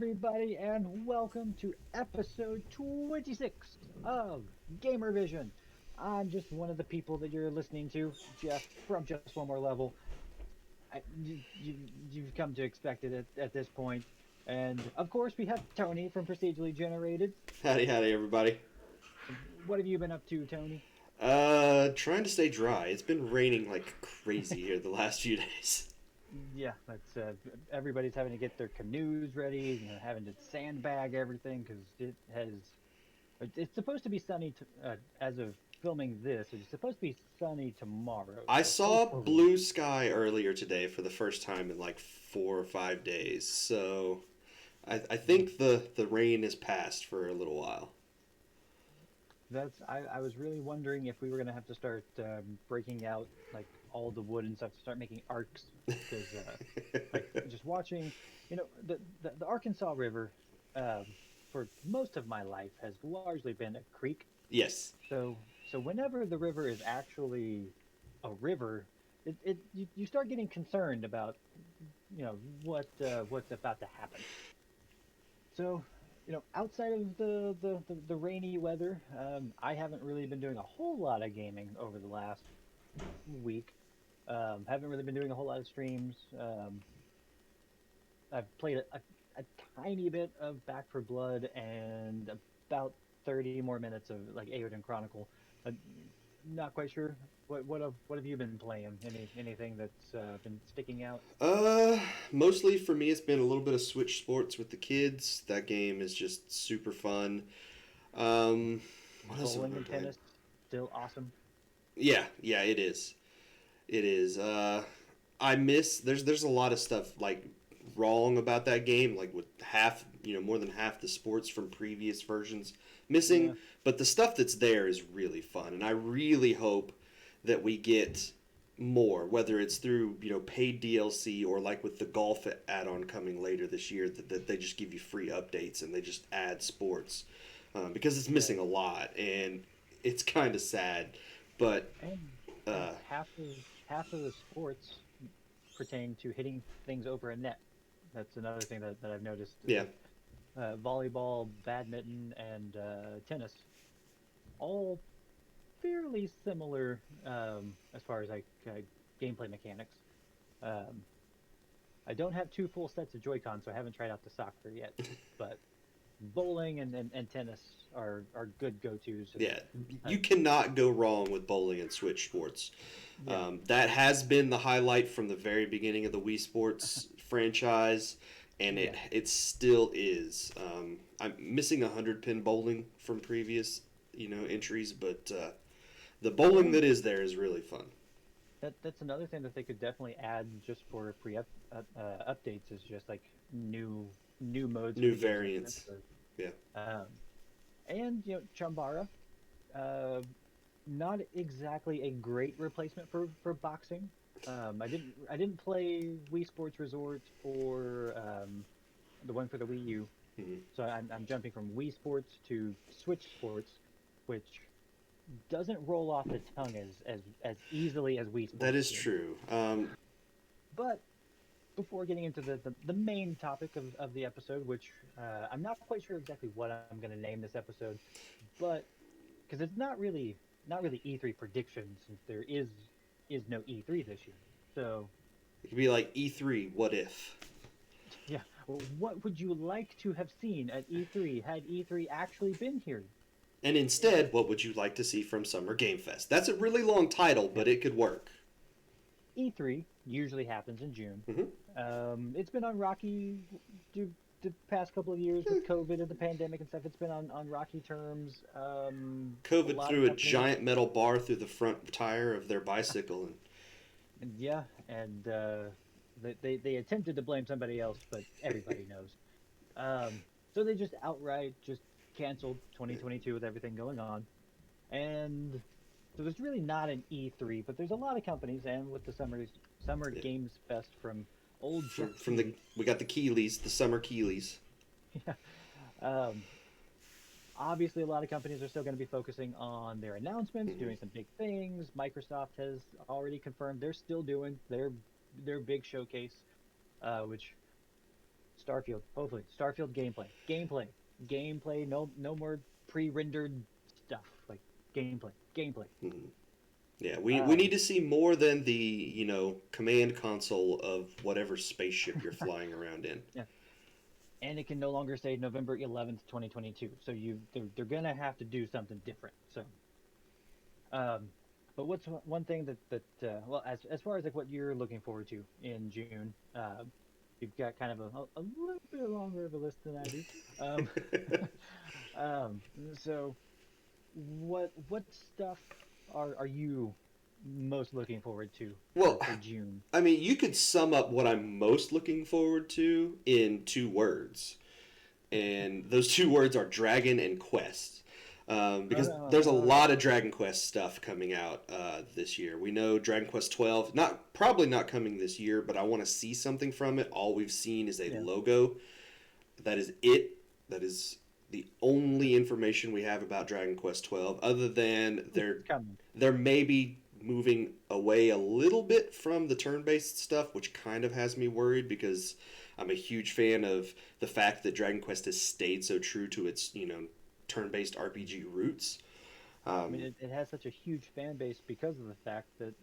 everybody, and welcome to episode 26 of GamerVision. I'm just one of the people that you're listening to, Jeff from Just One More Level. You've come to expect it at this point. And of course, we have Tony from Procedurally Generated. Howdy, howdy, everybody. What have you been up to, Tony? Trying to stay dry. It's been raining like crazy here the last few days. Yeah, that's everybody's having to get their canoes ready, having to sandbag everything because it's supposed to be sunny as of filming this. It's supposed to be sunny tomorrow. I So saw hopefully, blue sky earlier today for the first time in like 4 or 5 days, so I think the rain has passed for a little while. I was really wondering if we were gonna have to start breaking out like all the wood and stuff to start making arcs because like just watching, the Arkansas River for most of my life has largely been a creek. Yes. So whenever the river is actually a river, you start getting concerned about what's about to happen. So outside of the rainy weather, I haven't really been doing a whole lot of gaming over the last week. Haven't really been doing a whole lot of streams. I've played a tiny bit of Back for Blood and about 30 more minutes of like Aoden Chronicle. I'm not quite sure. What have you been playing? Anything that's been sticking out? Uh, Mostly for me, it's been a little bit of Switch Sports with the kids. That game is just super fun. Um, what else have I Bowling been and playing? tennis still awesome. Yeah, it is. It is. I miss. There's a lot of stuff like wrong about that game, like with more than half the sports from previous versions Yeah, missing. But the stuff that's there is really fun, and I really hope that we get more, whether it's through paid DLC or like with the golf add-on coming later this year, that they just give you free updates and they just add sports because it's yeah. missing a lot and it's kind of sad. But And uh, half of the sports pertain to hitting things over a net. That's another thing that I've noticed is yeah, like volleyball, badminton, and tennis, all fairly similar as far as like gameplay mechanics. Um, I don't have two full sets of Joy-Con, so I haven't tried out the soccer yet. But bowling and tennis are good go-tos. And yeah, uh, you cannot go wrong with bowling and Switch Sports. yeah, That has been the highlight from the very beginning of the Wii Sports franchise, and it yeah. it still is. I'm missing 100 pin bowling from previous entries, but the bowling And that is there is really fun. that's another thing that they could definitely add just for free updates is just like new modes for New the games like this. variants. Yeah. Um, and Chambara, uh, not exactly a great replacement for boxing. I didn't play Wii Sports Resort or the one for the Wii U, Mhm. so I'm jumping from Wii Sports to Switch Sports, which doesn't roll off the tongue as easily as Wii That Sports is did. true. But before getting into the main topic of the episode, which I'm not quite sure exactly what I'm going to name this episode, but because it's not really E3 predictions since there is no E3 this year. So It could be like E3. What if? yeah, well, what would you like to have seen at E3 had E3 actually been here? And instead, what would you like to see from Summer Game Fest? That's a really long title, Yeah, but it could work. E3 usually happens in June. Hmm. It's been on rocky the past couple of years with COVID and the pandemic and stuff. It's been on rocky terms. A COVID lot of threw a companies, giant metal bar through the front tire of their bicycle, and and yeah, and they attempted to blame somebody else, but everybody knows. So they just outright just canceled 2022 with everything going on, and so there's really not an E3, but there's a lot of companies, and with the Summer yeah. Games Fest from old Jeff From the Keighley. we got the Keeleys, the summer Keeleys. Yeah. Um, Obviously, a lot of companies are still going to be focusing on their announcements, doing Hmm. some big things. Microsoft has already confirmed they're still doing their big showcase, which Starfield, hopefully. Starfield gameplay. Gameplay. No more pre-rendered stuff. Like gameplay. Gameplay. Mhm. Yeah, we Um, need to see more than the, command console of whatever spaceship you're flying around in. yeah. And it can no longer say November 11th, 2022. So they're gonna have to do something different. So um, but what's one thing that well, as far as like what you're looking forward to in June, you've got kind of a little bit longer of a list than I do. Um, um, so what stuff are you most looking forward to Well, for June? I mean, you could sum up what I'm most looking forward to in two words, and those two words are Dragon and Quest. Because there's a lot of Dragon Quest stuff coming out this year. We know Dragon Quest 12, probably not coming this year, but I want to see something from it. All we've seen is a Yeah, logo. That is it. That is the only information we have about Dragon Quest 12, other than it's coming. they're maybe moving away a little bit from the turn-based stuff, which kind of has me worried because I'm a huge fan of the fact that Dragon Quest has stayed so true to its turn-based RPG roots. I mean, it has such a huge fan base because of the fact that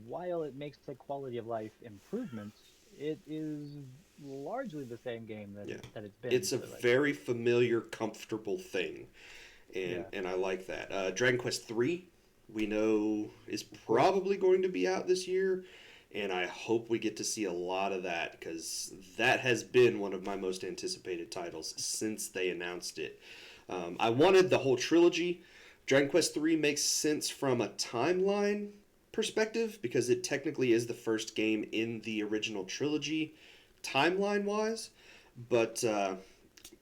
while it makes the quality of life improvements, it is largely the same game Yeah, that it's been it's a for like very familiar, comfortable thing, and yeah, and I like that. Dragon Quest 3, we know is yeah, probably going to be out this year, and I hope we get to see a lot of that because that has been one of my most anticipated titles since they announced it. I wanted the whole trilogy. Dragon Quest 3 makes sense from a timeline perspective because it technically is the first game in the original trilogy timeline wise, but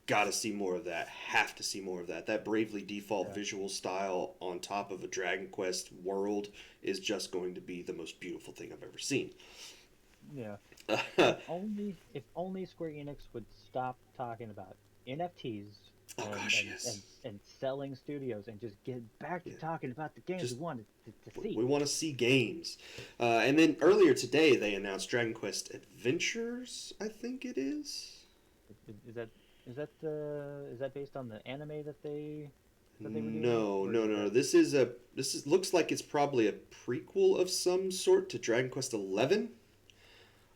gotta see more of that. Have to see more of that. That Bravely Default yeah, visual style on top of a Dragon Quest world is just going to be the most beautiful thing I've ever seen. yeah. Oh If only Square Enix would stop talking about NFTs gosh, yes. and selling studios and just get back to Yeah. talking about the games we Just wanted to see. we want to see games. And then earlier today they announced Dragon Quest Adventures. I think it is. Is that is that based on the anime that they were doing, No, or no, is no. that This is looks like it's probably a prequel of some sort to Dragon Quest 11.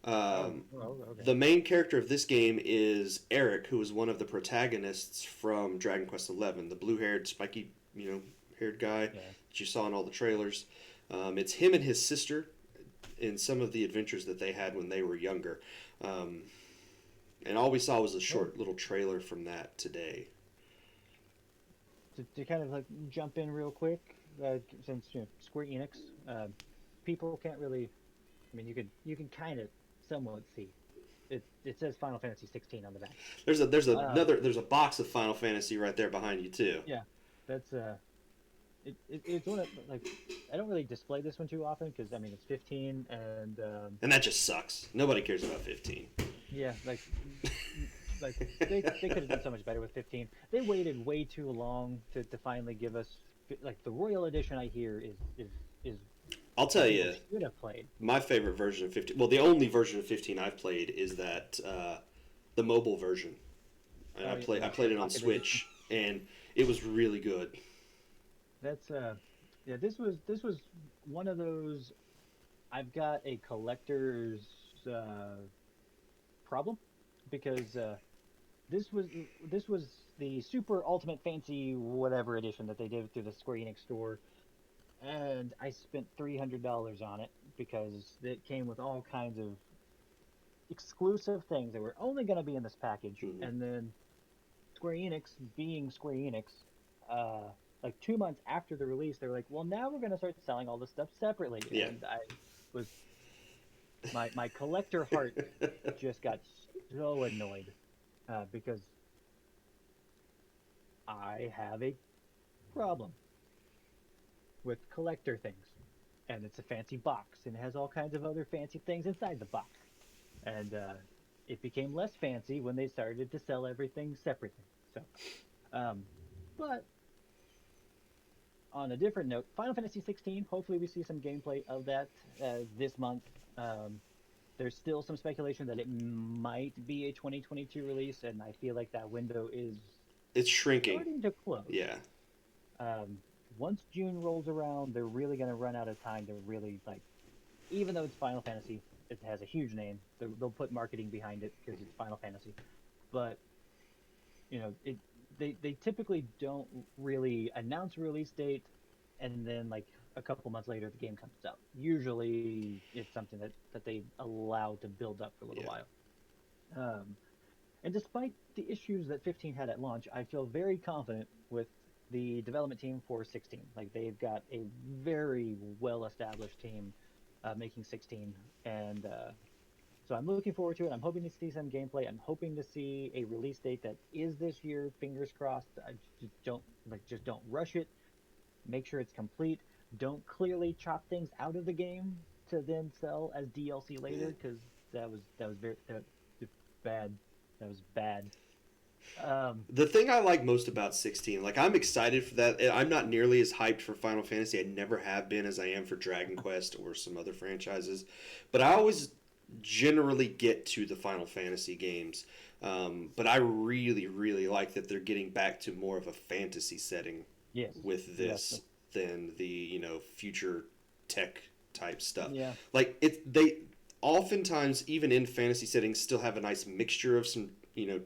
Um, okay. the main character of this game is Eric, who is one of the protagonists from Dragon Quest 11, the blue-haired, spiky, haired guy Yeah. that you saw in all the trailers. It's him and his sister in some of the adventures that they had when they were younger. Um, and all we saw was a Well, short little trailer from that today. to kind of like jump in real quick, since Square Enix, uh, people can't really. I mean, you can kind of somewhat see it says Final Fantasy 16 on the back. Um, There's a box of Final Fantasy right there behind you too. yeah, that's it's one of like I don't really display this one too often because I mean it's 15 and And that just sucks. Nobody cares about 15. yeah like they could have done so much better with 15. They waited way too long to finally give us like the Royal Edition. I hear is I'll tell what people you, should have played. my favorite version of 15. Well, the only version of 15 I've played is that the mobile version. And Oh I yeah, played it on Pocket Edition. Switch, and it was really good. That's yeah. This was one of those. I've got a collector's problem because this was the super ultimate fancy whatever edition that they did through the Square Enix store, and I spent $300 on it because it came with all kinds of exclusive things that were only going to be in this package, Hmm. and then Square Enix, being Square Enix, uh, like 2 months after the release, they were like, "Well, now we're going to start selling all this stuff separately," Yeah. and I was my collector heart just got so annoyed because I have a problem with collector things, and it's a fancy box, and it has all kinds of other fancy things inside the box, and it became less fancy when they started to sell everything separately. So, um, but on a different note, Final Fantasy 16. Hopefully, we see some gameplay of that this month. There's still some speculation that it might be a 2022 release, and I feel like that window is It's shrinking. starting to close. Yeah. Um, Once June rolls around, they're really going to run out of time to really like. Even though it's Final Fantasy, it has a huge name. They'll put marketing behind it because it's Final Fantasy. But they typically don't really announce a release date, and then like a couple months later the game comes out. Usually it's something that they allow to build up for a little Yeah. while. Um, and despite the issues that 15 had at launch, I feel very confident with the development team for 16. Like they've got a very well established team making 16, and so I'm looking forward to it. I'm hoping to see some gameplay. I'm hoping to see a release date that is this year. Fingers crossed. I just don't rush it. Make sure it's complete. Don't clearly chop things out of the game to then sell as DLC Yeah. later, because that was very bad. That was bad. Um, The thing I like most about 16, like I'm excited for that. I'm not nearly as hyped for Final Fantasy. I never have been as I am for Dragon Quest or some other franchises. But I always generally get to the Final Fantasy games. But I really, really like that they're getting back to more of a fantasy setting yes. with Yes. this than the, future tech type stuff. Yeah. Like they oftentimes even in fantasy settings still have a nice mixture of some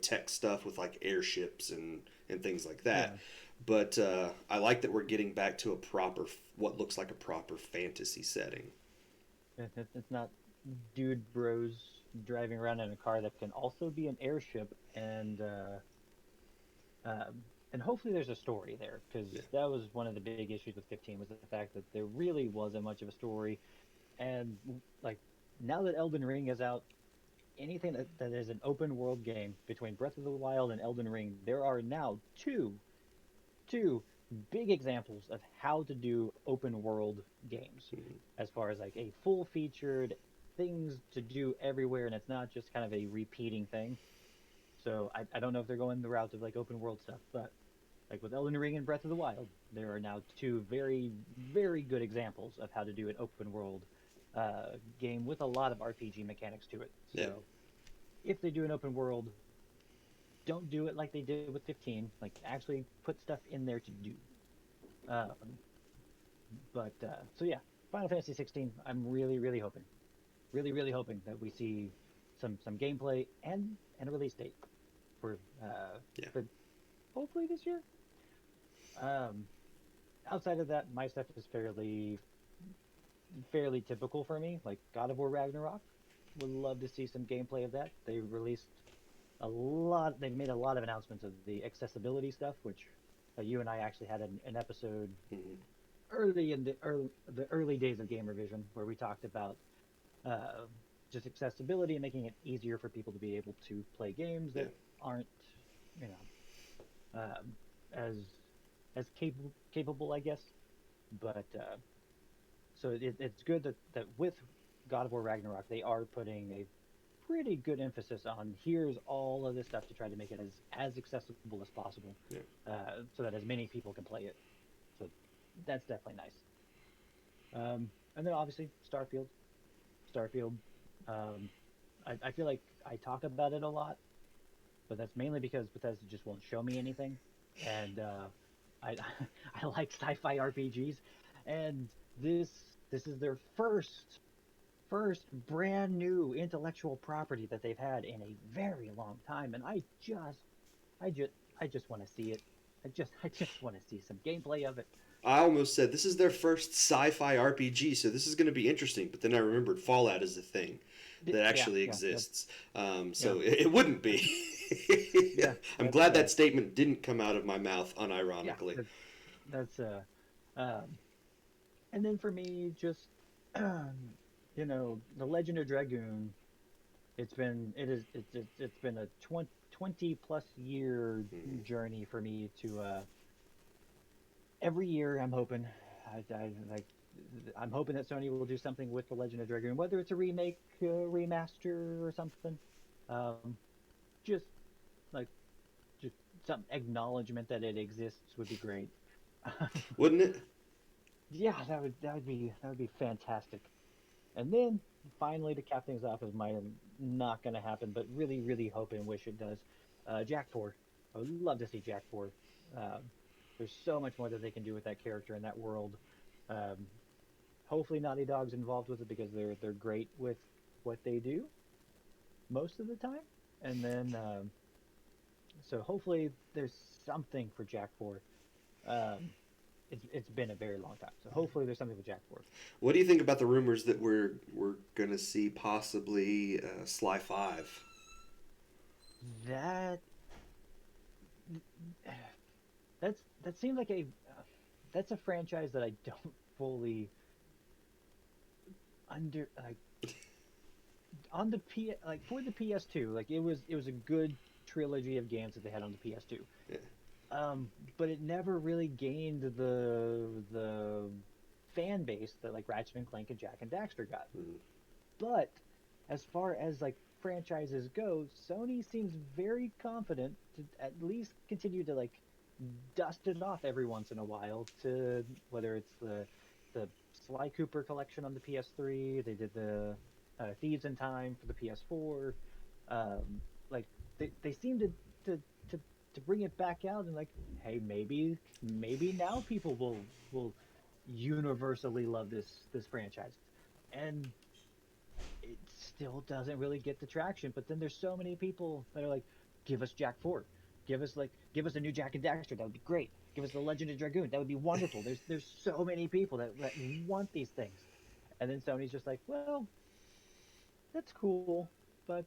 tech stuff with like airships and things like that. Yeah. But I like that we're getting back to a proper what looks like a proper fantasy setting. It's not dude bros driving around in a car that can also be an airship, and hopefully there's a story there, because Yeah, that was one of the big issues with 15, was the fact that there really wasn't much of a story. And like now that Elden Ring is out, anything that is an open world game between Breath of the Wild and Elden Ring, there are now two big examples of how to do open world games, as far as like a full featured things to do everywhere, and it's not just kind of a repeating thing. So I don't know if they're going the route of like open world stuff, but like with Elden Ring and Breath of the Wild, there are now two very, very good examples of how to do an open world game with a lot of RPG mechanics to it. yeah, So if they do an open world, don't do it like they did with 15. Like actually put stuff in there to do. Um, so yeah, Final Fantasy 16. I'm really, really, really hoping that we see some gameplay and a release date for yeah. for hopefully this year. Um, Outside of that, my stuff is fairly typical for me. Like God of War Ragnarok, would love to see some gameplay of that. They released a lot. They've made a lot of announcements of the accessibility stuff, which you and I actually had an episode Hmm. early in the early days of GamerVision where we talked about uh, just accessibility and making it easier for people to be able to play games Yeah. that aren't, you know, as capable, I guess. But so it's good that with God of War Ragnarok they are putting a pretty good emphasis on here's all of this stuff to try to make it as accessible as possible, Yeah. so that as many people can play it. So that's definitely nice. And then obviously Starfield. Um, I feel like I talk about it a lot, but that's mainly because Bethesda just won't show me anything, and I I like sci-fi RPGs, and this this is their first brand new intellectual property that they've had in a very long time, and I just I just want to see it. I just want to see some gameplay of it. I almost said this is their first sci-fi RPG, so this is going to be interesting. But then I remembered Fallout is a thing that Yeah, actually yeah, yep, exists, so yep, it wouldn't be. yeah. I'm That's glad that statement didn't come out of my mouth yeah. unironically. That's um, and then for me, just the Legend of Dragoon. It's been a 20 plus year Mhm. journey for me to every year I'm hoping I like I'm hoping that Sony will do something with the Legend of Dragoon, whether it's a remake, remaster, or something. Um, just like just some acknowledgement that it exists would be great. Wouldn't it? Yeah, that would be fantastic. And then finally, to cap things off, is my not going to happen, but really, really hope and wish it does. Jack 4. I would love to see Jack 4. Um, there's so much more that they can do with that character and that world. Um, hopefully, Naughty Dog's involved with it because they're great with what they do most of the time. And then, so hopefully, there's something for Jack 4. Um, it's been a very long time, so hopefully, there's something for Jack 4. What do you think about the rumors that we're gonna see possibly Sly 5? That that seems like a that's a franchise that I don't fully under like on the P like for the PS2. Like it was a good trilogy of games that they had on the PS2. Yeah. But it never really gained the fan base that like Ratchet and Clank and Jack and Daxter got. Mm. But as far as like franchises go, Sony seems very confident to at least continue to like dust it off every once in a while to whether it's the Sly Cooper collection on the PS3, they did the Thieves in Time for the PS4. Like they seem to to to bring it back out and like, hey, maybe now people will universally love this franchise. And it still doesn't really get the traction. But then there's so many people that are like, give us Jack 4, give us a new Jack and Daxter. That would be great. Give us the Legend of Dragoon. That would be wonderful. There's so many people that want these things, and then Sony's just like, well, that's cool, but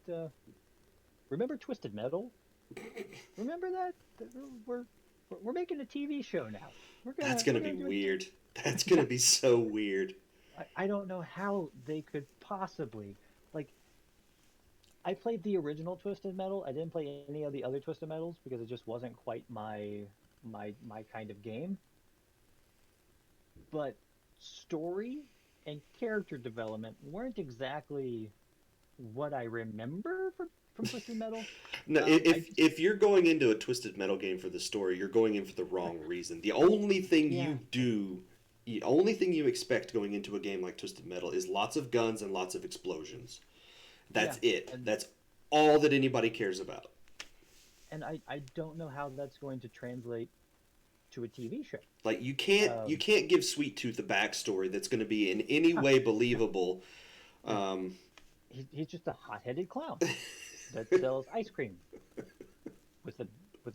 remember Twisted Metal? Remember that? We're we're making a TV show now. That's gonna We're be gonna do weird. That's it. gonna be so weird. I don't know how they could possibly like. I played the original Twisted Metal. I didn't play any of the other Twisted Metals because it just wasn't quite my kind of game. But story and character development weren't exactly what I remember from Twisted Metal. No, I just if you're going into a Twisted Metal game for the story, you're going in for the wrong reason. The only thing yeah, you do, the only thing you expect going into a game like Twisted Metal is lots of guns and lots of explosions. yeah, That's it. and That's all that anybody cares about. I don't know how that's going to translate to a TV show. Like you Um, can't give Sweet Tooth a backstory that's going to be in any way believable. yeah, Um, he's just a hot-headed clown that sells ice cream with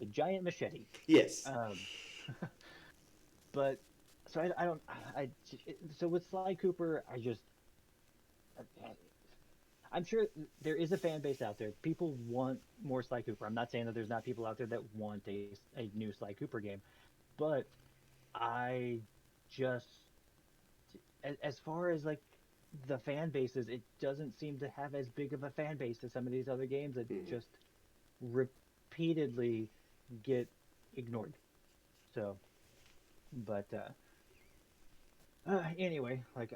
a giant machete. yes. Um, but so I don't I so with Sly Cooper, I'm sure there is a fan base out there. People want more Sly Cooper. I'm not saying that there's not people out there that want a new Sly Cooper game, but I just as far as like the fan bases, it doesn't seem to have as big of a fan base as some of these other games that Mhm. just repeatedly get ignored. So, but anyway, like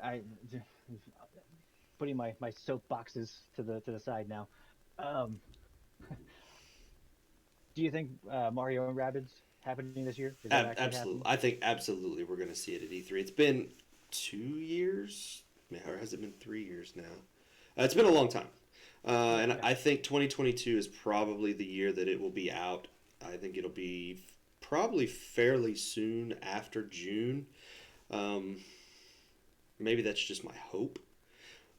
putting my soapboxes to the side now. Um, do you think Mario and Rabbids happening this year? Is that actually Absolutely. happening? I think absolutely we're going to see it at E3. It's been 2 years, or has it been 3 years now? It's been a long time. And Yeah. I think 2022 is probably the year that it will be out. I think it'll be probably fairly soon after June. Um, maybe that's just my hope,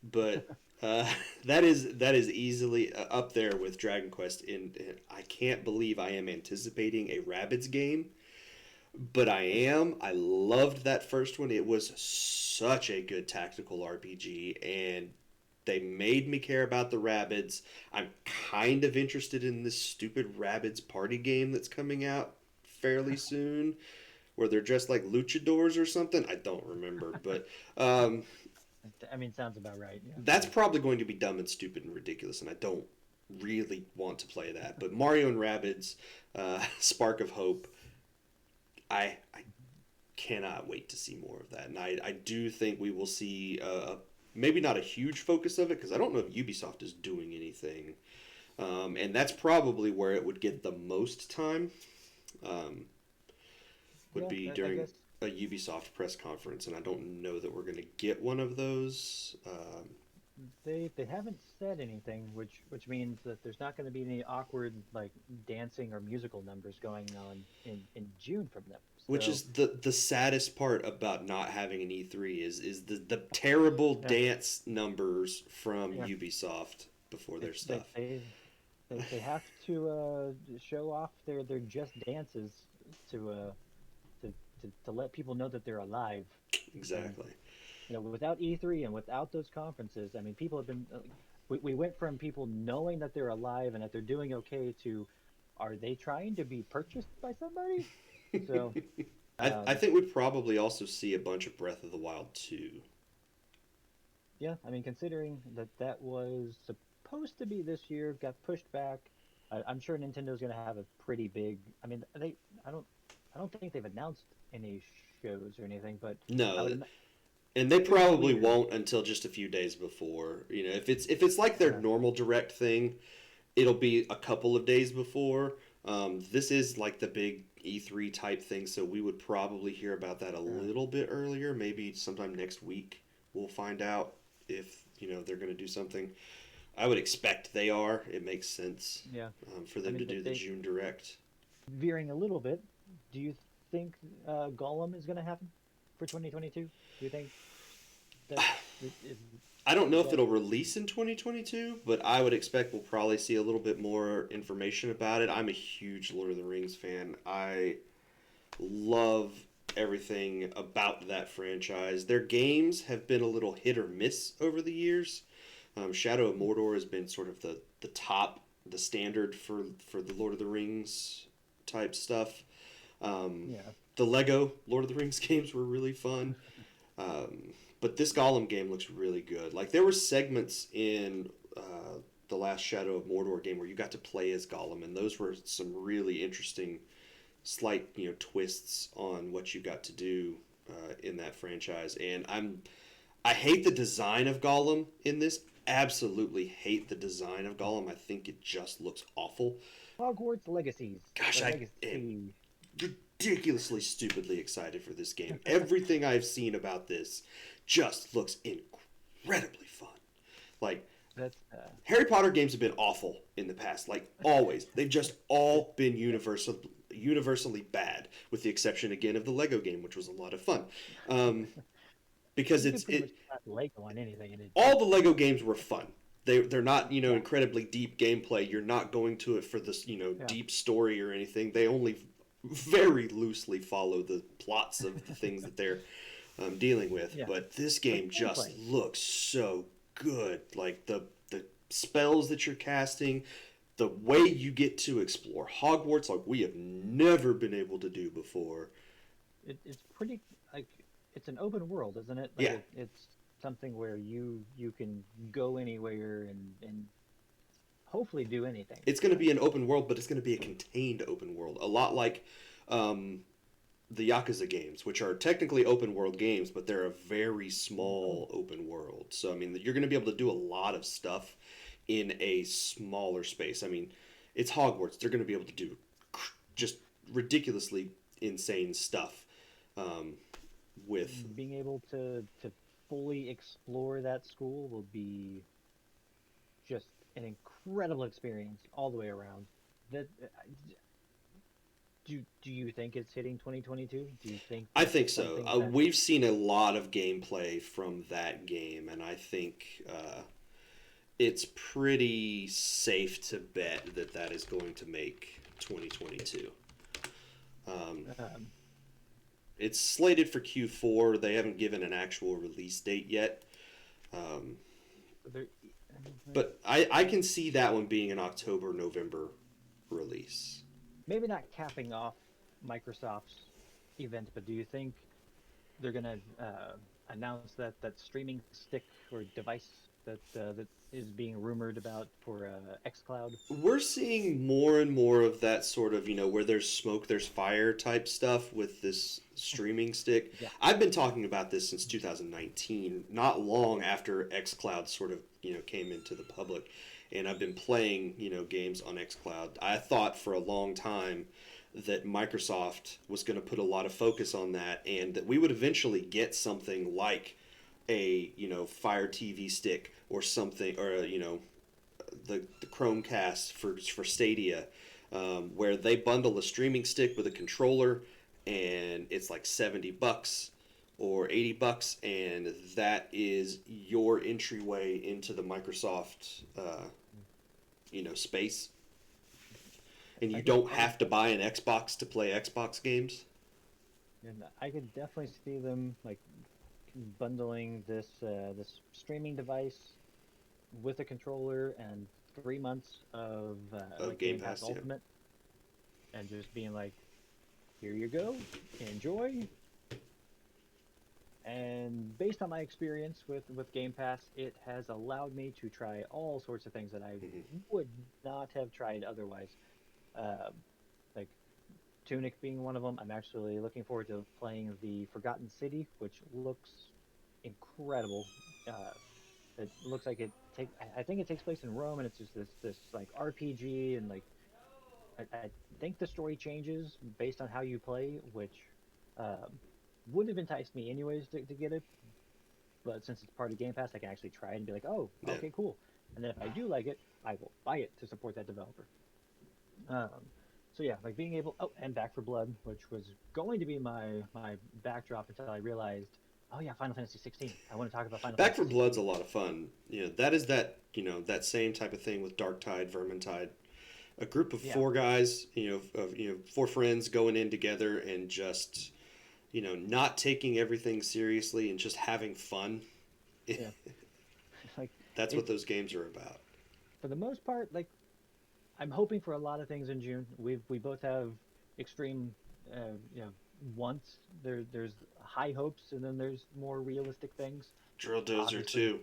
but that is easily up there with Dragon Quest. I can't believe I am anticipating a Rabbids game, but I am. I loved that first one. It was such a good tactical RPG, and they made me care about the Rabbids. I'm kind of interested in this stupid Rabbids party game that's coming out fairly soon, where they're dressed like luchadors or something. I don't remember, but I mean, sounds about right. Yeah. that's probably going to be dumb and stupid and ridiculous, and I don't really want to play that. But Mario and Rabbids, Spark of Hope, I cannot wait to see more of that. And I do think we will see maybe not a huge focus of it, because I don't know if Ubisoft is doing anything. And that's probably where it would get the most time. Um, would Yeah, be I during guess. a Ubisoft press conference, and I don't know that we're going to get one of those. They haven't said anything, which means that there's not going to be any awkward like dancing or musical numbers going on in June from them. Which So is the saddest part about not having an E3 is the terrible yeah, dance numbers from yeah, Ubisoft before they their they stuff. they, they have to show off their just dances to to let people know that they're alive. And Exactly. without E3 and without those conferences, I mean, people have been. We went from people knowing that they're alive and that they're doing okay to, are they trying to be purchased by somebody? So, I um, think we'd probably also see a bunch of Breath of the Wild 2. yeah, I mean, considering that that was supposed to be this year, got pushed back. I'm sure Nintendo's going to have a pretty big. I mean, I don't, I don't think they've announced any shows or anything, but I No, would. and they It would be probably weird. won't until just a few days before. If it's like their Yeah, normal direct thing, it'll be a couple of days before. This is like the big E3 type thing, so we would probably hear about that a yeah, little bit earlier, maybe sometime next week. We'll find out if they're going to do something. I would expect they are. It makes sense yeah. for I them to mean, do the June direct. veering a little bit. Do you think Gollum is going to happen for 2022? Do you think that is I don't know if that? it'll release in 2022, but I would expect we'll probably see a little bit more information about it. I'm a huge Lord of the Rings fan. I love everything about that franchise. Their games have been a little hit or miss over the years. Shadow of Mordor has been sort of the top, the standard for the Lord of the Rings type stuff. Um, Yeah, the Lego Lord of the Rings games were really fun. But this Gollum game looks really good. Like there were segments in the last Shadow of Mordor game where you got to play as Gollum, and those were some really interesting, slight twists on what you got to do in that franchise. And I hate the design of Gollum in this. Absolutely hate the design of Gollum. I think it just looks awful. Hogwarts Legacies Gosh, or I am Legacy. ridiculously stupidly excited for this game. Everything I've seen about this just looks incredibly fun. Like That's Harry Potter games have been awful in the past, like always. They've just all been universally bad, with the exception again of the Lego game, which was a lot of fun. Um, because you it's could pretty much it slap Lego on anything and all the Lego games were fun. They're not yeah, incredibly deep gameplay. You're not going to it for this yeah, deep story or anything. They only very loosely follow the plots of the things that they're dealing with. yeah. But this But game just gameplay, looks so good. Like the spells that you're casting, the way you get to explore Hogwarts, like we have never been able to do before. it's pretty like it's an open world, isn't it? Like Yeah, it's something where you can go anywhere and hopefully do anything. it's going to be an open world, but it's going to be a contained open world. A lot like um, the Yakuza games, which are technically open world games, but they're a very Oh, small open world. So, I mean, you're going to be able to do a lot of stuff in a smaller space. I mean, it's Hogwarts. They're going to be able to do just ridiculously insane stuff um, with. being able to fully explore that school will be just an incredible experience all the way around. That do you think it's hitting 2022? Do you think I that think it's so. something that We've seen a lot of gameplay from that game, and I think it's pretty safe to bet that that is going to make 2022. Um, um, it's slated for Q4. They haven't given an actual release date yet. Um, there, but I can see that one being an October, November release. maybe not capping off Microsoft's event, but do you think they're gonna announce that streaming stick or device that is being rumored about for XCloud? We're seeing more and more of that sort of, where there's smoke, there's fire type stuff with this streaming stick. Yeah, I've been talking about this since 2019, not long after xCloud sort of, came into the public. And I've been playing, games on xCloud. I thought for a long time that Microsoft was going to put a lot of focus on that, and that we would eventually get something like a Fire TV stick or something, or the Chromecast for Stadia, where they bundle a streaming stick with a controller, and it's like $70 or $80, and that is your entryway into the Microsoft space, and you don't have to buy an Xbox to play Xbox games. And I could definitely see them like bundling this streaming device with a controller and 3 months of like Game Game Pass Pass, yeah. Ultimate, and just being like, here you go, enjoy. And based on my experience with Game Pass, it has allowed me to try all sorts of things that I would not have tried otherwise. Um, like Tunic being one of them. I'm actually looking forward to playing the Forgotten City, which looks incredible. Uh, it looks like I think it takes place in Rome, and it's just this like RPG, and like I think the story changes based on how you play, which um, would have enticed me anyways to get it. But since it's part of Game Pass, I can actually try it and be like, oh, Yeah. okay, cool. And then if I do like it, I will buy it to support that developer. Um, so yeah, like being able. Oh, and Back for Blood, which was going to be my backdrop until I realized, oh yeah, Final Fantasy 16. I want to talk about Final Back Fantasy for Blood's 16. a lot of fun. That is that same type of thing with Darktide, Vermintide. A group of Yeah, four guys, four friends going in together and just, not taking everything seriously and just having fun. yeah. Like That's it what those games are about. for the most part. Like I'm hoping for a lot of things in June. We both have extreme, you know, wants. There's high hopes, and then there's more realistic things. Drill Dozer Obviously, 2.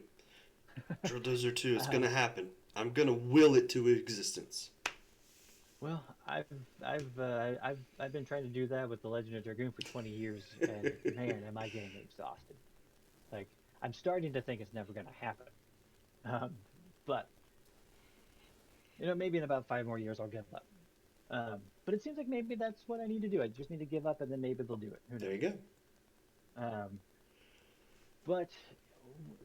Drill Dozer 2. It's uh, going to happen. I'm going to will it to existence. well, I've been trying to do that with the Legend of Dragoon for 20 years, and man, am I getting exhausted. Like I'm starting to think it's never gonna happen. Um, but maybe in about 5 more years I'll give up. But it seems like maybe that's what I need to do. I just need to give up, and then maybe they'll do it. Who There knows? you go. Um, but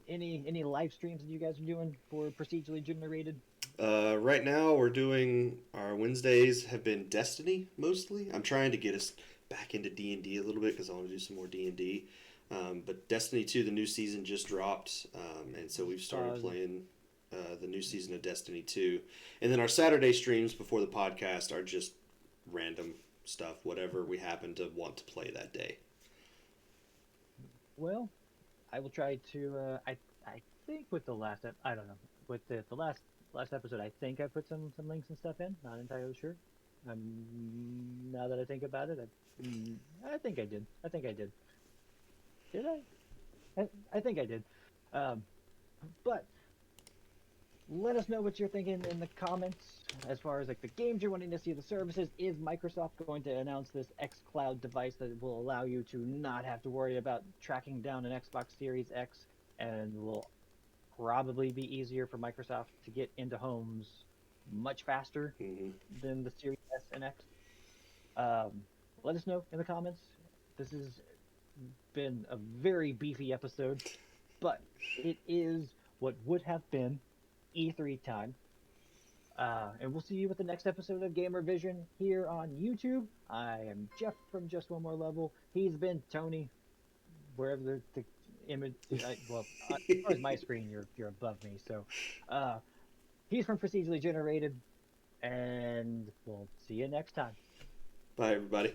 any live streams that you guys are doing for procedurally generated? Right now, we're doing our Wednesdays have been Destiny mostly. I'm trying to get us back into D&D a little bit because I want to do some more D&D. But Destiny 2, the new season just dropped, and so we've started playing the new season of Destiny 2. And then our Saturday streams before the podcast are just random stuff, whatever we happen to want to play that day. Well, I will try to. I think with the I don't know, with the last episode, I think I put some links and stuff in. Not entirely sure. Now that I think about it, I think I did. I think I did. Did I think I did. Um, but let us know what you're thinking in the comments as far as like the games you're wanting to see, the services. Is Microsoft going to announce this xCloud device that will allow you to not have to worry about tracking down an Xbox Series X, and will probably be easier for Microsoft to get into homes much faster Mm-hmm. than the Series S and X? Um, let us know in the comments. This has been a very beefy episode, but it is what would have been E3 time. And we'll see you with the next episode of GamerVision here on YouTube. I am Jeff from Just One More Level. He's been Tony, wherever the image. As far as my screen, you're above me. So, he's from Procedurally Generated, and we'll see you next time. Bye, everybody.